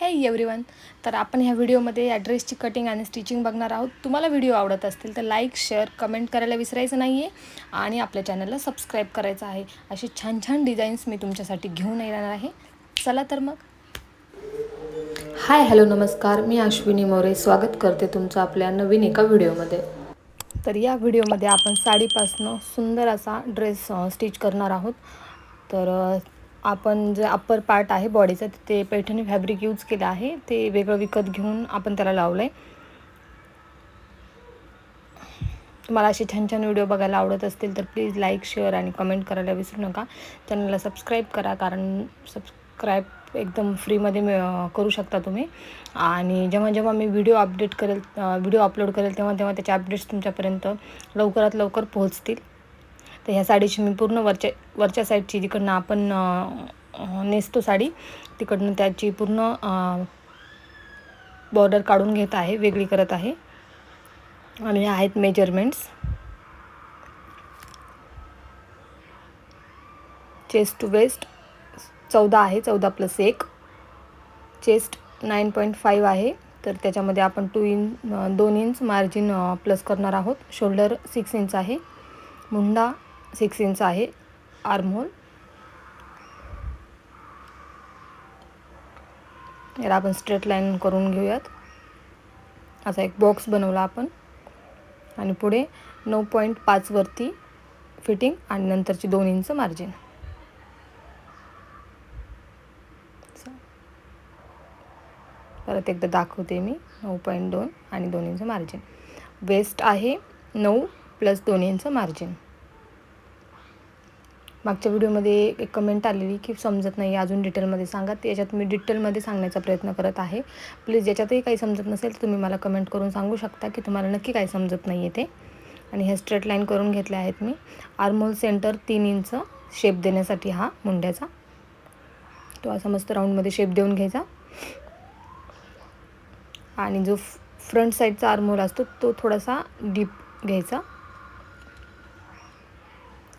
हे एव्हरीवन. तर आपण ह्या व्हिडिओमध्ये या ड्रेसची कटिंग आणि स्टिचिंग बघणार आहोत. तुम्हाला व्हिडिओ आवडत असतील तर लाईक शेअर कमेंट करायला विसरायचं नाही आहे आणि आपल्या चॅनलला सबस्क्राईब करायचं आहे. असे छान छान डिझाईन्स मी तुमच्यासाठी घेऊन येणार आहे. चला तर मग. हाय हॅलो नमस्कार, मी अश्विनी मोरे स्वागत करते तुमचं आपल्या नवीन एका व्हिडिओमध्ये. तर या व्हिडिओमध्ये आपण साडीपासनं सुंदर असा ड्रेस स्टिच करणार आहोत. तर आपण जे अप्पर पार्ट आहे बॉडीचं ते पैठणी फॅब्रिक यूज केलं आहे, ते वेगळं विकत घेऊन आपण त्याला लावलं आहे. तुम्हाला असे छान छान व्हिडिओ बघायला आवडत असतील तर प्लीज लाईक शेअर आणि कमेंट करायला विसरू नका. चॅनलला सबस्क्राईब करा, कारण सबस्क्राईब एकदम फ्रीमध्ये करू शकता तुम्ही. आणि जेव्हा जेव्हा मी व्हिडिओ अपलोड करेल तेव्हा तेव्हा त्याचे अपडेट्स तुमच्यापर्यंत लवकरात लवकर पोहोचतील. तर ह्या साडीची मी पूर्ण वरच्या साईडची जिकडनं आपण नेसतो साडी तिकडनं त्याची पूर्ण बॉर्डर काढून घेत आहे, वेगळी करत आहे. आणि हे आहेत मेजरमेंट्स. चेस्ट टू वेस्ट 14 आहे, 14+1. चेस्ट 9.5 आहे, तर त्याच्यामध्ये आपण 2 इंच मार्जिन प्लस करणार आहोत. शोल्डर 6 इंच आहे, मुंडा 6 इंच आहे, आर्महोल. याला आपण स्ट्रेट लाईन करून घेऊयात. असा एक बॉक्स बनवला आपण आणि पुढे 9.5 वरती फिटिंग आणि नंतरची 2 इंच मार्जिन. परत एकदा दाखवते मी. 9.2 आणि 2 इंच मार्जिन. वेस्ट आहे 9 + 2 इंच मार्जिन. मागच्या व्हिडिओमध्ये एक कमेंट आलेली की समजत नाही अजून डिटेलमध्ये सांगा. याच्यात मी डिटेलमध्ये सांगण्याचा प्रयत्न करत आहे. प्लीज याच्यातही काही समजत नसेल तर तुम्ही मला कमेंट करून सांगू शकता की तुम्हाला नक्की काय समजत नाही आहे ते. आणि ह्या स्ट्रेट लाईन करून घेतल्या आहेत मी. आर्महोल सेंटर 3 इंच शेप देण्यासाठी हा मुंड्याचा तो असा मस्त राऊंडमध्ये शेप देऊन घ्यायचा. आणि जो फ्रंट साईडचा आर्महोल असतो तो थोडासा डीप घ्यायचा.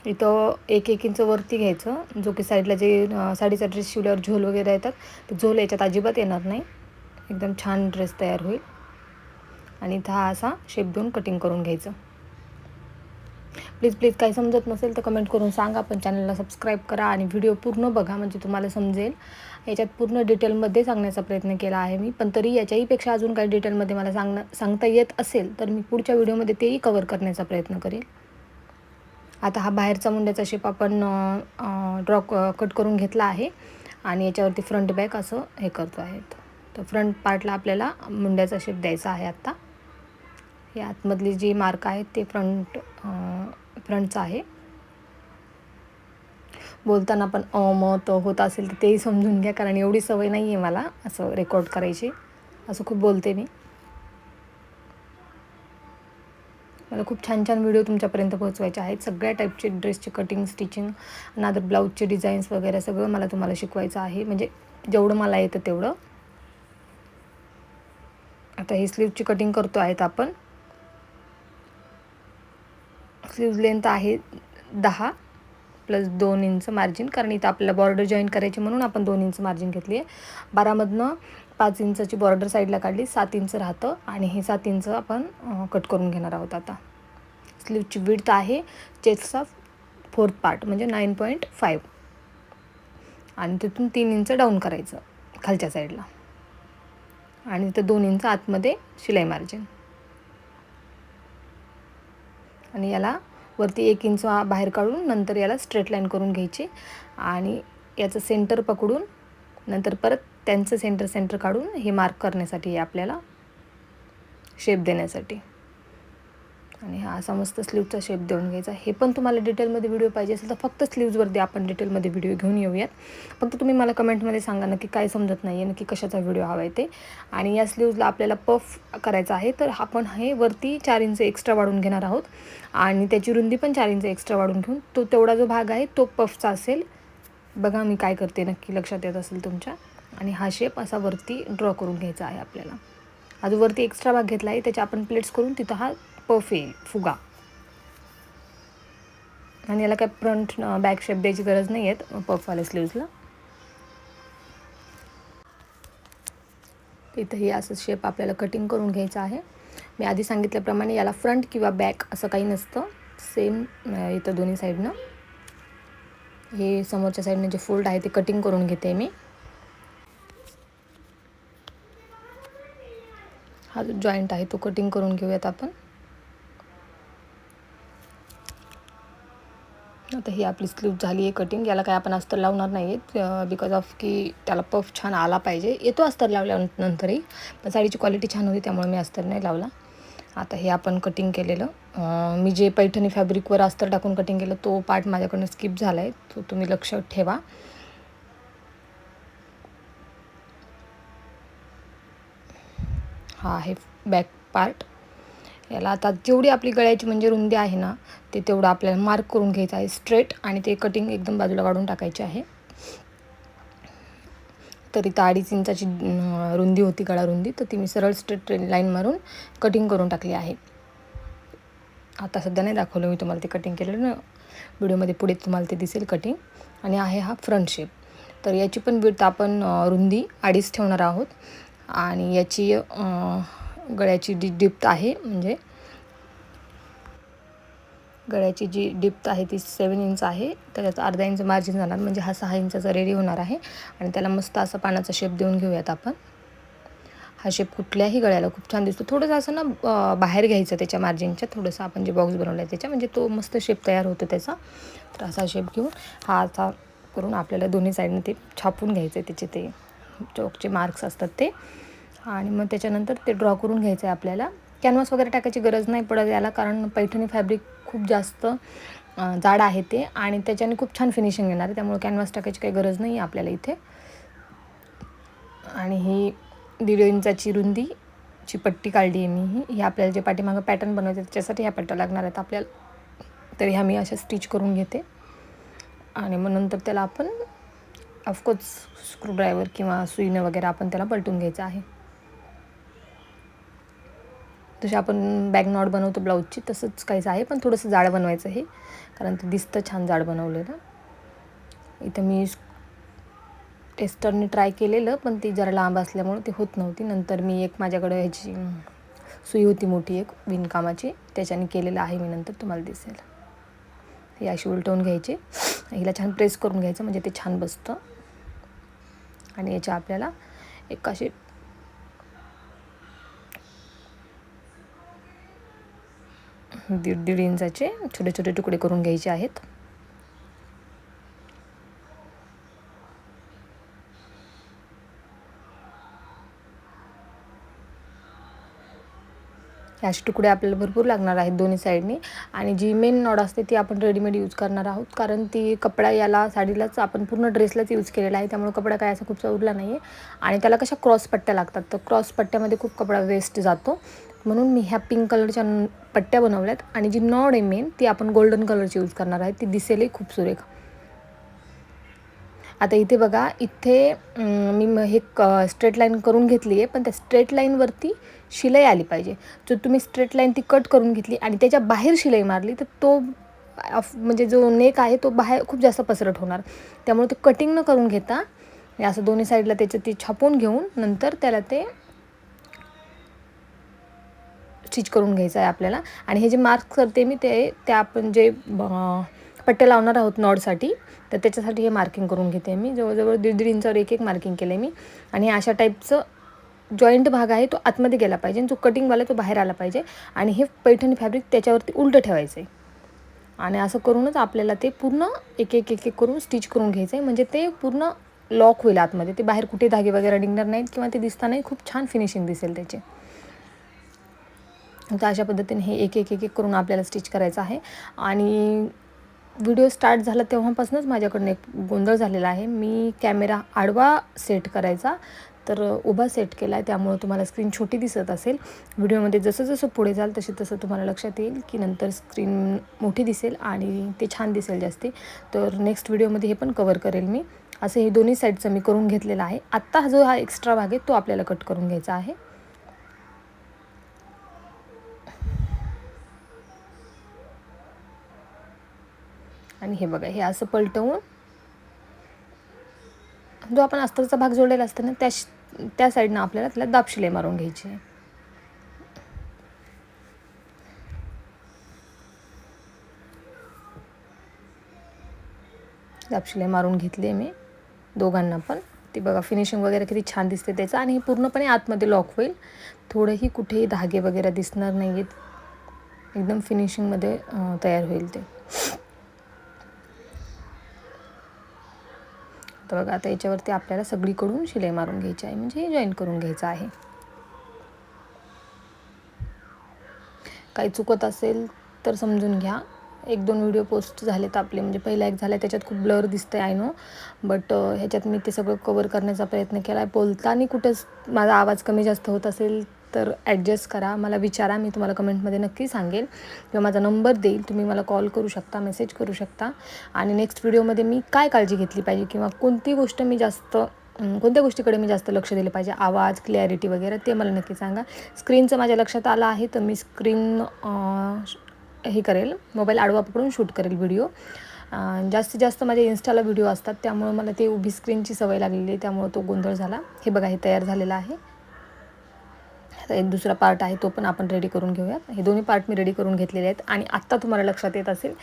इथं 1 इंच वरती घ्यायचं, जो की साईडला जे साडीचा ड्रेस शिवल्यावर झोल वगैरे येतात ते झोल याच्यात अजिबात येणार नाही. एकदम छान ड्रेस तयार होईल. आणि इथं हा असा शेप देऊन कटिंग करून घ्यायचं. प्लीज काही समजत नसेल तर कमेंट करून सांगा. पण चॅनलला सबस्क्राईब करा आणि व्हिडिओ पूर्ण बघा म्हणजे तुम्हाला समजेल. याच्यात पूर्ण डिटेलमध्ये सांगण्याचा प्रयत्न केला आहे मी, पण तरी याच्याहीपेक्षा अजून काही डिटेलमध्ये मला सांगता येत असेल तर मी पुढच्या व्हिडिओमध्ये तेही कवर करण्याचा प्रयत्न करेल. आता हा बाहेरचा मुंड्याचा शेप आपण कट करून घेतला आहे आणि याच्यावरती फ्रंट बॅक असं हे करतो आहे. तर फ्रंट पार्टला आपल्याला मुंड्याचा शेप द्यायचा आहे. आत्ता हे आतमधली जी मार्क आहेत ते फ्रंटचा आहे. बोलताना पण मत होत असेल तर तेही समजून घ्या, कारण एवढी सवय नाही आहे मला असं रेकॉर्ड करायची. असं खूप बोलते मी. मला खूप छान छान व्हिडिओ तुमच्यापर्यंत पोहोचवायचे आहेत. सगळ्या टाईपचे ड्रेसचे कटिंग स्टिचिंग नादर ब्लाऊजचे डिझाईन्स वगैरे सगळं मला तुम्हाला शिकवायचं आहे, म्हणजे जेवढं मला येतं तेवढं. आता ही स्लीवची कटिंग करतो आहेत आपण. स्लीव्ज लेंथ आहे 10 + 2 इंच मार्जिन, कारण इथं आपल्याला बॉर्डर जॉईन करायची म्हणून आपण 2 इंच मार्जिन घेतली आहे. 12मधनं 5 इंचाची बॉर्डर साईडला काढली, 7 इंच राहतं आणि हे 7 इंच आपण कट करून घेणार आहोत. आता स्लीवची विड्थ आहे चेस्टचा 4th पार्ट म्हणजे 9.5 आणि तिथून 3 इंच डाऊन करायचं खालच्या साईडला आणि तिथं 2 इंच आतमध्ये शिलाई मार्जिन. आणि याला वरती 1 इंच बाहेर काढून नंतर याला स्ट्रेट लाईन करून घ्यायची आणि याचं सेंटर पकडून नंतर परत त्यांचं सेंटर काढून हे मार्क करण्यासाठी आपल्याला शेप देण्यासाठी. आणि हा असा मस्त स्लीवचा शेप देऊन घ्यायचा. हे पण तुम्हाला डिटेलमध्ये व्हिडिओ पाहिजे असेल तर फक्त स्लीव्जवरती आपण डिटेलमध्ये व्हिडिओ घेऊन येऊयात. फक्त तुम्ही मला कमेंटमध्ये सांगा नक्की काय समजत नाही आहे, नक्की कशाचा व्हिडिओ हवा आहे ते. आणि या स्लीव्जला आपल्याला पफ करायचा आहे, तर आपण हे वरती 4 इंच एक्स्ट्रा वाढवून घेणार आहोत आणि त्याची रुंदी पण 4 इंच एक्स्ट्रा वाढवून घेऊन तो तेवढा जो भाग आहे तो पफचा असेल. बघा मी काय करते, नक्की लक्षात येत असेल तुमच्या. आणि हा शेप असा वरती ड्रॉ करून घ्यायचा आहे आपल्याला. हा जो वरती एक्स्ट्रा भाग घेतला आहे त्याच्या आपण प्लेट्स करून तिथं हा पफ येईल, फुगा. आणि याला काय फ्रंट बॅक शेप द्यायची गरज नाही आहेत पफवाल्या स्लीव्जला. इथंही असं शेप आपल्याला कटिंग करून घ्यायचं आहे. मी आधी सांगितल्याप्रमाणे याला फ्रंट किंवा बॅक असं काही नसतं, सेम इथं दोन्ही साईडनं हे समोरच्या साईडने जे फोल्ड आहे ते कटिंग करून घेते मी. हा जो जॉईंट आहे तो कटिंग करून घेऊयात आपण. आता ही आपली स्लीव झाली आहे कटिंग. याला काय आपण अस्तर लावणार नाही आहेत बिकॉज ऑफ की त्याला पफ छान आला पाहिजे. येतो अस्तर लावल्यानंतरही, पण साडीची क्वालिटी छान होती त्यामुळे मी अस्तर नाही लावला. आता हे आपण कटिंग केलेलं, मी जे पैठणी फॅब्रिकवर अस्तर टाकून कटिंग केलं तो पार्ट माझ्याकडून स्किप झाला आहे, तो तुम्ही लक्षात ठेवा. हा आहे बॅक पार्ट. याला आता जेवढी आपली गळ्याची म्हणजे रुंदी आहे ना ते तेवढं आपल्याला मार्क करून घ्यायचं आहे स्ट्रेट, आणि ते कटिंग एकदम बाजूला काढून टाकायची आहे. तरी 2.5 इंचाची रुंदी होती गळा रुंदी, तर ती मी सरळ स्ट्रेट लाईन मारून कटिंग करून टाकली आहे. आता सध्या नाही दाखवलं मी तुम्हाला ते कटिंग केलेलं ना, व्हिडिओमध्ये पुढे तुम्हाला ते दिसेल कटिंग. आणि आहे हा फ्रंट शेप. तर याची पण विड्थ आपण रुंदी 2.5 ठेवणार आहोत, आणि याची गळ्याची जी डिप्थ आहे म्हणजे गळ्याची जी डिप्थ आहे ती 7 इंच आहे, त्याच्यात अर्धा इंच मार्जिन जाणार, म्हणजे हा 6 इंचाचा रेडी होणार आहे. आणि त्याला मस्त असा पानाचा शेप देऊन घेऊयात आपण. हा शेप कुठल्याही गळ्याला खूप छान दिसतो. थोडंसं असं ना बाहेर घ्यायचं त्याच्या मार्जिनच्या, थोडंसं आपण जे बॉक्स बनवला आहे त्याच्या, म्हणजे तो मस्त शेप तयार होतो त्याचा. तर असा शेप घेऊन हा असा करून आपल्याला दोन्ही साईडने ते छापून घ्यायचं आहे, त्याचे ते चौकचे मार्क्स असतात ते. आणि मग त्याच्यानंतर ते ड्रॉ करून घ्यायचं आहे आपल्याला. कॅनव्हास वगैरे टाकायची गरज नाही पडत याला, कारण पैठणी फॅब्रिक खूप जास्त जाड आहे ते, आणि त्याच्याने खूप छान फिनिशिंग येणार आहे, त्यामुळे कॅनव्हास टाकायची काही गरज नाही आपल्याला इथे. आणि ही 1.5 इंचाची रुंदीची पट्टी काढली आहे मी. ही आपल्याला जे पाठीमागं पॅटर्न बनवायचं त्याच्यासाठी ह्या पट्ट्या लागणार आहेत आपल्याला. तर ह्या मी अशा स्टिच करून घेते, आणि मग नंतर त्याला आपण ऑफकोर्स स्क्रूड्रायव्हर किंवा सुईनं वगैरे आपण त्याला पलटून घ्यायचं आहे. जसे आपण बॅक नॉट बनवतो ब्लाऊजची तसंच काहीच आहे, पण थोडंसं जाड बनवायचं हे, कारण ते दिसतं छान जाड बनवलेलं. इथं मी टेस्टरने ट्राय केलेलं, पण ती जरा लांब असल्यामुळे ती होत नव्हती. नंतर मी एक माझ्याकडे ह्याची सुई होती मोठी एक विणकामाची, त्याच्याने केलेलं आहे मी, नंतर तुम्हाला दिसेल. ही अशी उलटवून घ्यायची, हिला छान प्रेस करून घ्यायचं म्हणजे ते छान बसतं. आणि याच्या आपल्याला एक अशी 1.5 इंचाचे छोटे छोटे तुकडे करून घ्यायचे आहेत. असे तुकडे आपल्याला भरपूर लागणार आहेत दोन्ही साईडनी. आणि जी मेन नॉड असते ती आपण रेडीमेड यूज करणार आहोत, कारण ती कपडा याला साडीलाच आपण पूर्ण ड्रेसलाच यूज केलेला आहे, त्यामुळे कपडा काय असा खूपसा उरला नाही आहे. आणि त्याला कशा क्रॉस पट्ट्या लागतात, तर क्रॉस पट्ट्यामध्ये खूप कपडा वेस्ट जातो, म्हणून मी ह्या पिंक कलरच्या पट्ट्या बनवल्यात. आणि जी नॉड आहे मेन ती आपण गोल्डन कलरची यूज करणार आहे, ती दिसेलही खूप सुरेख. आता इथे बघा, इथे मी हे स्ट्रेट लाईन करून घेतली आहे, पण त्या स्ट्रेट लाईनवरती शिलाई आली पाहिजे. जर तुम्ही स्ट्रेट लाईन ती कट करून घेतली आणि त्याच्या बाहेर शिलाई मारली तर तो म्हणजे जो नेक आहे तो बाहेर खूप जास्त पसरट होणार. त्यामुळे ते कटिंग न करून घेता असं दोन्ही साईडला त्याचं ती छापून घेऊन नंतर त्याला ते स्टिच करून घ्यायचं आहे आपल्याला. आणि हे जे मार्क करते मी ते आपण जे पट्ट्या लावणार आहोत नॉडसाठी, तर त्याच्यासाठी हे मार्किंग करून घेते मी. जवळजवळ 1.5 इंचावर एक मार्किंग केलं आहे मी. आणि अशा टाईपचं जॉईंट भाग आहे तो आतमध्ये गेला पाहिजे, आणि जो कटिंगवाला तो बाहेर आला पाहिजे. आणि हे पैठणी फॅब्रिक त्याच्यावरती उलटं ठेवायचं आहे, आणि असं करूनच आपल्याला ते पूर्ण एक एक एक एक करून स्टिच करून घ्यायचं आहे, म्हणजे ते पूर्ण लॉक होईल आतमध्ये. ते बाहेर कुठे धागे वगैरे निघणार नाहीत, किंवा ते दिसतानाही खूप छान फिनिशिंग दिसेल त्याचे. तर अशा पद्धतीने हे एक एक एक एक करून आपल्याला स्टिच करायचं आहे. आणि व्हिडिओ स्टार्ट झाला तेव्हापासूनच माझ्याकडून एक गोंधळ झालेला आहे. मी कॅमेरा आडवा सेट करायचा तर उभा सेट केला आहे, त्यामुळे तुम्हाला स्क्रीन छोटी दिसत असेल. व्हिडिओमध्ये जसं जसं पुढे जाल तसं तुम्हाला लक्षात येईल की नंतर स्क्रीन मोठी दिसेल आणि ते छान दिसेल जास्ती. तर नेक्स्ट व्हिडिओमध्ये हे पण कवर करेल मी. असं हे दोन्ही साईडचं मी करून घेतलेलं आहे. आत्ता जो हा एक्स्ट्रा भाग आहे तो आपल्याला कट करून घ्यायचा आहे. आणि हे बघा, हे असं पलटवून जो आपण अस्तरचा भाग जोडलेला असतो ना त्या त्या साईडनं आपल्याला त्याला दाब शिलाई मारून घ्यायची आहे. दाब शिलाई मारून घेतली आहे मी दोघांना पण. ती बघा फिनिशिंग वगैरे किती छान दिसते त्याचं. आणि हे पूर्णपणे आतमध्ये लॉक होईल, थोडंही कुठेही धागे वगैरे दिसणार नाही आहेत, एकदम फिनिशिंगमध्ये तयार होईल ते. तर बघा आता याच्यावरती आपल्याला सगळीकडून शिलाई मारून घ्यायची आहे, म्हणजे हे जॉईन करून घ्यायचं आहे. काही चुकत असेल तर समजून घ्या. 1-2 व्हिडिओ पोस्ट झालेत आपले, म्हणजे पहिला एक झाला त्याच्यात खूप ब्लर दिसतंय आय नो, बट ह्याच्यात मी ते सगळं कवर करण्याचा प्रयत्न केला आहे. बोलताना कुठेच माझा आवाज कमी जास्त होत असेल तर ॲडजस्ट करा, मला विचारा, मी तुम्हाला कमेंटमध्ये नक्की सांगेल किंवा माझा नंबर देईल, तुम्ही मला कॉल करू शकता, मेसेज करू शकता. आणि नेक्स्ट व्हिडिओमध्ये मी काय काळजी घेतली पाहिजे किंवा कोणत्या गोष्टीकडे मी जास्त लक्ष दिलं पाहिजे, आवाज, क्लॅरिटी वगैरे, ते मला नक्की सांगा. स्क्रीनचं माझ्या लक्षात आलं आहे तर मी स्क्रीन हे करेल, मोबाईल आडवा पकडून शूट करेल व्हिडिओ. जास्तीत जास्त माझ्या इन्स्टाला व्हिडिओ असतात, त्यामुळे मला ते उभी स्क्रीनची सवय लागलेली आहे, त्यामुळे तो गोंधळ झाला. हे बघा, हे तयार झालेलं आहे. आता एक दुसरा पार्ट आहे तो पण आपण रेडी करून घेऊयात. हे दोन्ही पार्ट मी रेडी करून घेतलेले आहेत. आणि आत्ता तुम्हाला लक्षात येत असेल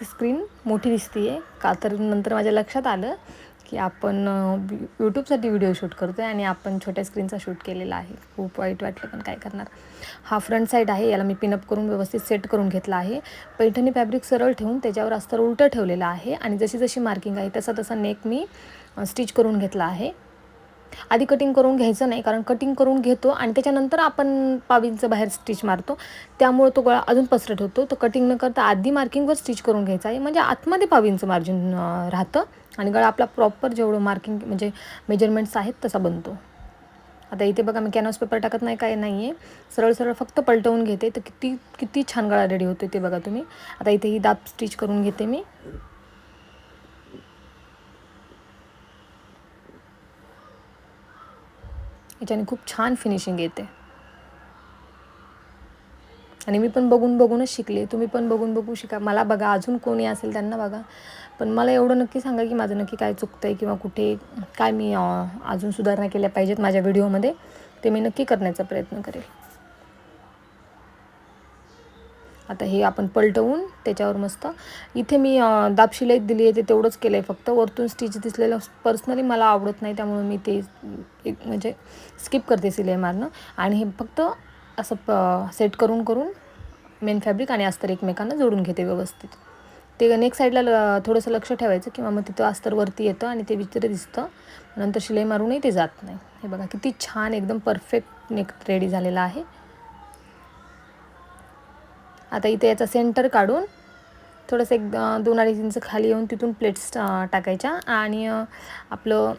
स्क्रीन मोठी दिसते आहे का, तर नंतर माझ्या लक्षात आलं की आपण यूट्यूबसाठी व्हिडिओ शूट करतो आहे आणि आपण छोट्या स्क्रीनचा शूट केलेला आहे. खूप वाईट वाटलं, पण काय करणार. हा फ्रंट साईड आहे, याला मी पिनअप करून व्यवस्थित सेट करून घेतला आहे. पैठणी फॅब्रिक सरळ ठेवून त्याच्यावर अस्तर उलटं ठेवलेलं आहे आणि जशी जशी मार्किंग आहे तसा तसा नेक मी स्टिच करून घेतला आहे. आधी कटिंग करून घ्यायचं नाही, कारण कटिंग करून घेतो आणि त्याच्यानंतर आपण पावींचं बाहेर स्टिच मारतो, त्यामुळे तो गळा अजून पसरट होतो. तर कटिंग न करता आधी मार्किंगवर स्टिच करून घ्यायचं आहे, म्हणजे आतमध्ये पावींचं मार्जिन राहतं आणि गळा आपला प्रॉपर जेवढं मार्किंग म्हणजे मेजरमेंट्स आहेत तसा बनतो. आता इथे बघा, मी कॅनव्हास पेपर टाकत नाही, काय नाही आहे, सरळ सरळ फक्त पलटवून घेते, तर किती छान गळा रेडी होतो ते बघा तुम्ही. आता इथे ही दाब स्टिच करून घेते मी. याच्याने खूप छान फिनिशिंग येते आणि मी पण बघूनच शिकले, तुम्ही पण बघू शिका. मला बघा, अजून कोणी असेल त्यांना बघा, पण मला एवढं नक्की सांगा की माझं नक्की काय चुकतं आहे किंवा कुठे काय मी अजून सुधारणा केल्या पाहिजेत माझ्या व्हिडिओमध्ये, ते मी नक्की करण्याचा प्रयत्न करेल. आता हे आपण पलटवून त्याच्यावर मस्त इथे मी दाब शिलाई दिली आहे, ते तेवढंच केलं आहे फक्त. वरतून स्टिच दिसलेलं पर्सनली मला आवडत नाही, त्यामुळे मी ते म्हणजे स्किप करते शिलाई मारणं. आणि हे फक्त असं सेट करून मेन फॅब्रिक आणि अस्तर एकमेकांना जोडून घेते व्यवस्थित. ते नेक साईडला थोडंसं लक्ष ठेवायचं किंवा मग तिथं अस्तर वरती येतं आणि ते विचित्र दिसतं, नंतर शिलाई मारूनही ते जात नाही. हे बघा किती छान एकदम परफेक्ट नेक रेडी झालेला आहे. आता इथे याचा सेंटर काढून थोडंसं 2-2.5 इंच खाली येऊन तिथून प्लेट्स टाकायच्या आणि आपलं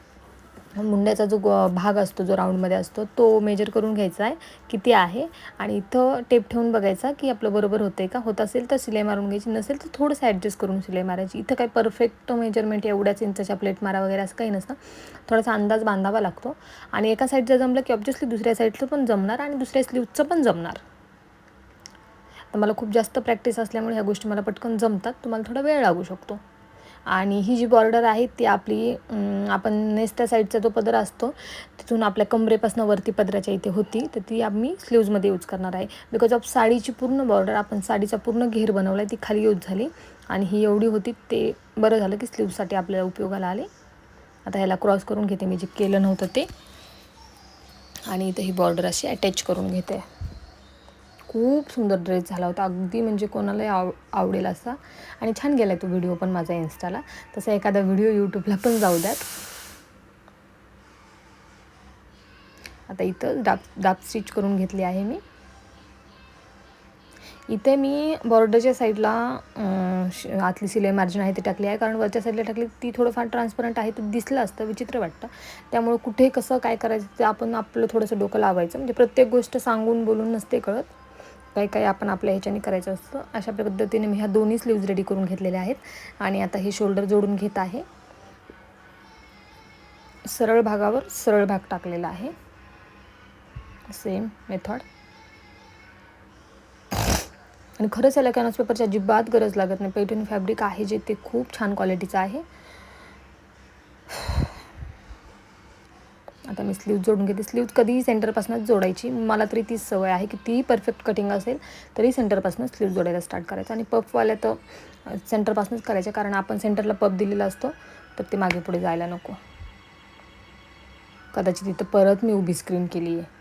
मुंड्याचा जो भाग असतो, जो राऊंडमध्ये असतो, तो मेजर करून घ्यायचा आहे किती आहे. आणि इथं टेप ठेवून बघायचा की आपलं बरोबर होतं आहे का. होत असेल तर शिलाई मारून घ्यायची, नसेल तर थोडंसं ॲडजस्ट करून शिलाई मारायची. इथं काही परफेक्ट मेजरमेंट एवढ्याच इंचाच्या प्लेट मारा वगैरे असं काही नसतं, थोडासा अंदाज बांधावा लागतो. आणि एका साईडचं जमलं की ऑब्व्हियसली दुसऱ्या साईडचं पण जमणार आणि दुसऱ्या स्लीवचं पण जमणार. तर मला खूप जास्त प्रॅक्टिस असल्यामुळे ह्या गोष्टी मला पटकन जमतात, तुम्हाला थोडा वेळ लागू शकतो. आणि ही जी बॉर्डर आहे ती आपली आपण नेसत्या साईडचा जो पदर असतो तिथून आपल्या कमरेपासून वरती पदराच्या इथे होती, तर ती आम्ही स्लीव्जमध्ये यूज करणार आहे. बिकॉज ऑफ साडीची पूर्ण बॉर्डर, आपण साडीचा पूर्ण घेर बनवला आहे, ती खाली यूज झाली आणि ही एवढी होती, ते बरं झालं की स्लीव्जसाठी आपल्याला उपयोगाला आले. आता ह्याला क्रॉस करून घेते मी, जे केलं नव्हतं ते, आणि इथे ही बॉर्डर अशी अटॅच करून घेते. खूप सुंदर ड्रेस झाला होता, अगदी म्हणजे कोणालाही आवडेल असा, आणि छान गेला आहे तो व्हिडिओ पण माझा इन्स्टाला. तसा एखादा व्हिडिओ यूट्यूबला पण जाऊ द्यात. आता इथं दाब स्टिच करून घेतली आहे मी. इथे मी बॉर्डरच्या साईडला आतली शिलाई मार्जिन आहे ते टाकली आहे, कारण वरच्या साईडला टाकली ती थोडंफार ट्रान्सपरंट आहे, तर दिसलं असतं, विचित्र वाटतं. त्यामुळे कुठे कसं काय करायचं ते आपण आपलं थोडंसं डोकं लावायचं, म्हणजे प्रत्येक गोष्ट सांगून बोलून नसते कळत, काही आपण आपल्या ह्याच्याने करायचं असतं. अशा पद्धतीने मी ह्या दोन्ही स्लीव्ज रेडी करून घेतलेल्या आहेत. आणि आता हे शोल्डर जोडून घेत आहे. सरळ भागावर सरळ भाग टाकलेला आहे, सेम मेथड. आणि खरंच याला कॅनव्हास पेपरची अजिबात गरज लागत नाही. पैठणी फॅब्रिक आहे जे ते खूप छान क्वालिटीचं आहे. आता मी स्लीव्ज जोडून घेते. स्लीव्ज कधीही सेंटरपासूनच जोडायची. मला तरी तीच सवय आहे की तीही परफेक्ट कटिंग असेल तरी सेंटरपासूनच स्लीव्ज जोडायला स्टार्ट करायचं. आणि पफवाल्या तर सेंटरपासूनच करायच्या, कारण आपण सेंटरला पफ दिलेला असतो तर ते मागे पुढे जायला नको. कदाचित इथं परत मी उभी स्क्रीन केली आहे.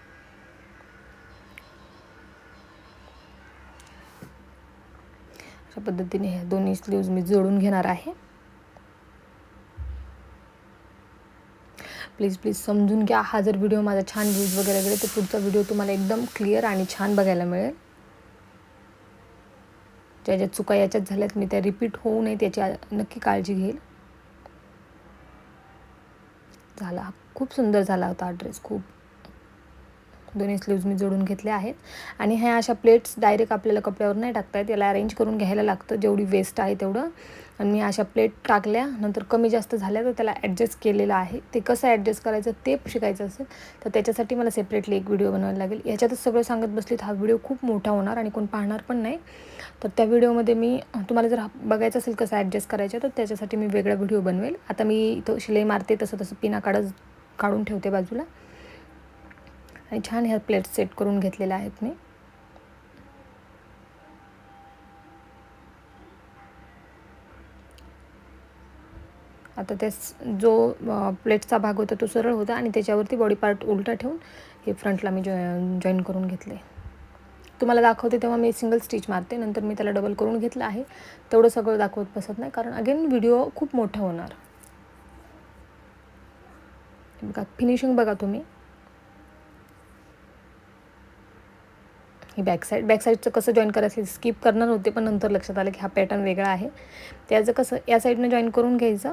अशा पद्धतीने हे दोन्ही स्लीव्ज मी जोडून घेणार आहे. प्लीज समजून घ्या. हा जर व्हिडिओ माझा छान व्ह्यूज वगैरे गेले तर पुढचा व्हिडिओ तुम्हाला एकदम क्लिअर आणि छान बघायला मिळेल. ज्या ज्या चुका याच्यात झाल्यात मी त्या रिपीट होऊ नये त्याची नक्की काळजी घेईल. झाला, खूप सुंदर झाला होता हा ड्रेस. खूप दोन्ही स्लीव्ज मी जोडून घेतले आहेत. आणि ह्या अशा प्लेट्स डायरेक्ट आपल्याला कपड्यावर नाही टाकता येत, याला अरेंज करून घ्यायला लागतं जेवढी वेस्ट आहे तेवढं. आणि मी अशा प्लेट टाकल्या, नंतर कमी जास्त झाल्या तर त्याला ॲडजस्ट केलेलं आहे. ते कसं ॲडजस्ट करायचं ते शिकायचं असेल तर त्याच्यासाठी मला सेपरेटली एक व्हिडिओ बनवायला लागेल. याच्यातच सगळं सांगत बसली तर हा व्हिडिओ खूप मोठा होणार आणि कोण पाहणार पण नाही. तर त्या व्हिडिओमध्ये मी तुम्हाला जर बघायचं असेल कसं ॲडजस्ट करायचं तर त्याच्यासाठी मी वेगळा व्हिडिओ बनवेल. आता मी इथं शिलाई मारते तसं पिना काढून ठेवते बाजूला. आणि छान ह्या प्लेट सेट करून घेतलेल्या आहेत मी. आता त्या जो प्लेटचा भाग होता तो सरळ होता आणि त्याच्यावरती बॉडी पार्ट उलटा ठेवून हे फ्रंटला मी जॉईन करून घेतले. तुम्हाला दाखवते तेव्हा मी सिंगल स्टिच मारते, नंतर मी त्याला डबल करून घेतलं आहे. तेवढं सगळं दाखवत बसत नाही, कारण अगेन व्हिडिओ खूप मोठा होणार. बघा फिनिशिंग बघा तुम्ही. ही बॅकसाईडचं कसं जॉईन करायचं स्किप करणार होते, पण नंतर लक्षात आलं की हा पॅटर्न वेगळा आहे. त्याचं कसं या साईडनं जॉईन करून घ्यायचं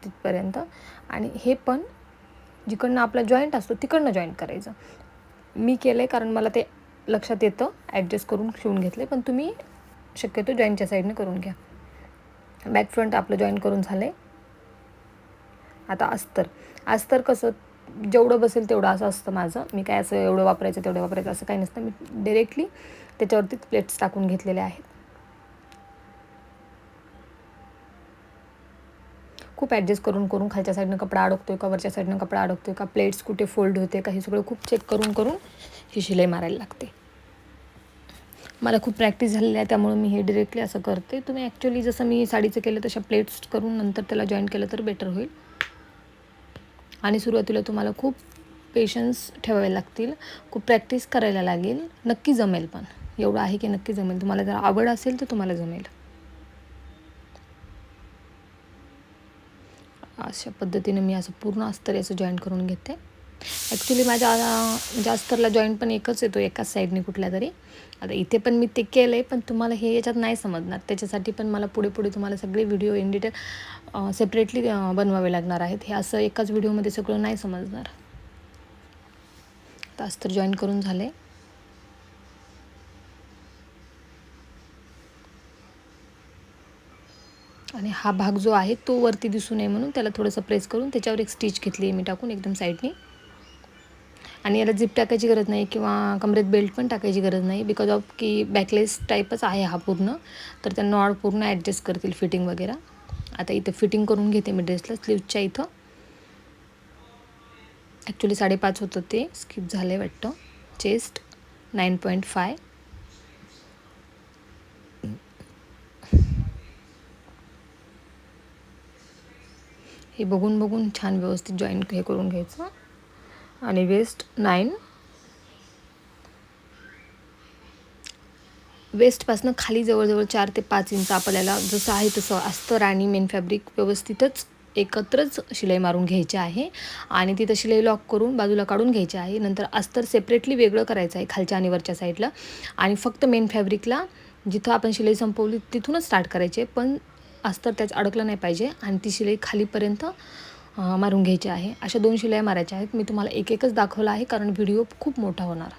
तिथपर्यंत, आणि हे पण जिकडनं आपला जॉईंट असतो तिकडनं जॉईंट करायचं. मी केलं आहे कारण मला ते लक्षात येतं, ॲडजस्ट करून शिवून घेतले. पण तुम्ही शक्यतो जॉईंटच्या साईडनं करून घ्या. बॅक फ्रंट आपलं जॉईन करून झालं आहे. आता अस्तर कसं जेवढं बसेल तेवढं असं असतं माझं. मी काय असं एवढं वापरायचं तेवढं वापरायचं असं काही नसतं. मी डायरेक्टली त्याच्यावरती प्लेट्स टाकून घेतलेले आहेत. खूप ॲडजस्ट करून खालच्या साईडनं कपडा अडकतोय का वरच्या साईडनं कपडा अडकतोय का, प्लेट्स कुठे फोल्ड होते का, हे सगळं खूप चेक करून ही शिलाई मारायला लागते. मला खूप प्रॅक्टिस झालेली आहे त्यामुळे मी हे डिरेक्टली असं करते. तुम्ही ॲक्च्युली जसं मी साडीचं केलं तशा प्लेट्स करून नंतर त्याला जॉईन केलं तर बेटर होईल. आणि सुरुवातीला तुम्हाला खूप पेशन्स ठेवावे लागतील, खूप प्रॅक्टिस करायला लागेल. नक्की जमेल, पण एवढं आहे की नक्की जमेल. तुम्हाला जर आवड असेल तर तुम्हाला जमेल. अशा पद्धतीने मी असं पूर्ण अस्तर याचं जॉईंट करून घेते. ॲक्च्युली माझ्या अस्तरला जॉईंट पण एकच येतो एकाच साईडने कुठल्या तरी. आता इथे पण मी ते केलं आहे, पण तुम्हाला हे याच्यात नाही समजणार. त्याच्यासाठी पण मला पुढे तुम्हाला सगळे व्हिडिओ इन डिटेल सेपरेटली बनवावे लागणार आहेत. हे असं एकाच व्हिडिओमध्ये सगळं नाही समजणार. आता अस्तर जॉईन करून झाले. आणि हा भाग जो आहे तो वरती दिसू नये म्हणून त्याला थोडंसं प्रेस करून त्याच्यावर एक स्टिच घेतली आहे मी टाकून एकदम साईडने. आणि याला झिप टाकायची गरज नाही किंवा कमरेत बेल्ट पण टाकायची गरज नाही, बिकॉज ऑफ की बॅकलेस टाईपच आहे हा पूर्ण. तर त्या नॉड पूर्ण ॲडजस्ट करतील फिटिंग वगैरे. आता इथं फिटिंग करून घेते मी ड्रेसला स्लीव्जच्या इथं. ॲक्च्युली 5.5 होतं ते स्किप झालं आहे वाटतं. चेस्ट 9.5. हे बघून छान व्यवस्थित जॉईन हे करून घ्यायचं. आणि वेस्ट 9. वेस्टपासून खाली जवळजवळ 4 ते 5 इंच आपल्याला जसं आहे तसं अस्तर आणि मेन फॅब्रिक व्यवस्थितच एकत्रच शिलाई मारून घ्यायची आहे. आणि तिथं शिलाई लॉक करून बाजूला काढून घ्यायची आहे. नंतर अस्तर सेपरेटली वेगळं करायचं आहे खालच्या आणि वरच्या साईडला. आणि फक्त मेन फॅब्रिकला जिथं आपण शिलाई संपवली तिथूनच स्टार्ट करायचे, पण अस्तर त्याच अडकलं नाही पाहिजे. आणि ती शिलाई खालीपर्यंत मारून घ्यायची आहे. अशा 2 शिलाई मारायच्या आहेत. मी तुम्हाला एकच दाखवलं आहे कारण व्हिडिओ खूप मोठा होणार.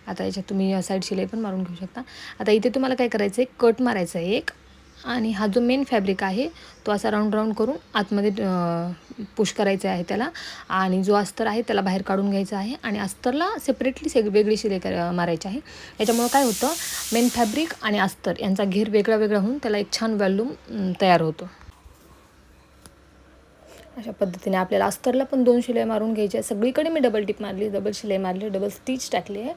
आता याच्यात तुम्ही साईड शिलाई पण मारून घेऊ शकता. आता इथे तुम्हाला काय करायचं आहे, कट मारायचं आहे एक, आणि हा जो मेन फॅब्रिक आहे तो असा राऊंड करून आतमध्ये पुश करायचा आहे त्याला. आणि जो अस्तर आहे त्याला बाहेर काढून घ्यायचा आहे आणि अस्तरला सेपरेटली वेगळी शिलाई मारायची आहे. याच्यामुळं काय होतं, मेन फॅब्रिक आणि अस्तर यांचा घेर वेगळा होऊन त्याला एक छान वॉल्यूम तयार होतो. अशा पद्धतीने आपल्याला अस्तरला पण 2 शिलाई मारून घ्यायच्या. सगळीकडे मी डबल टिप मारली, डबल शिलाई मारली, डबल स्टिच टाकली आहे.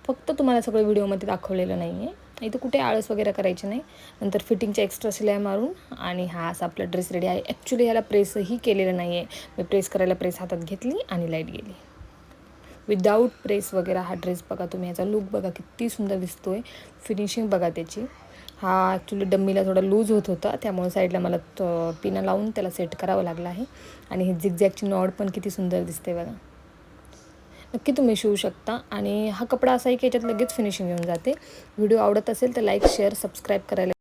फक्त तुम्हाला सगळं व्हिडिओमध्ये दाखवलेलं नाही आहे. इथं कुठे आळस वगैरे करायची नाही. नंतर फिटिंगच्या एक्स्ट्रा शिलाई मारून आणि हा असा आपला ड्रेस रेडी आहे. ॲक्च्युली ह्याला प्रेसही केलेलं नाही आहे. मी प्रेस करायला प्रेस हातात घेतली आणि लाईट गेली. विदाऊट प्रेस वगैरे हा ड्रेस बघा तुम्ही, याचा लुक बघा किती सुंदर दिसतो आहे. फिनिशिंग बघा त्याची. हा ॲक्च्युली डम्मीला थोडा लूज होता, त्यामुळे साईडला मला पिना लावून त्याला सेट करावं लागलं आहे. आणि ही झिगझॅगची नॉड पण किती सुंदर दिसते बघा. नक्की तुम्ही शिवू शकता. आणि हा कपडा असा आहे की याच्यात लगेच फिनिशिंग येऊन जाते. व्हिडिओ आवडत असेल तर लाईक, शेअर, सबस्क्राईब करायला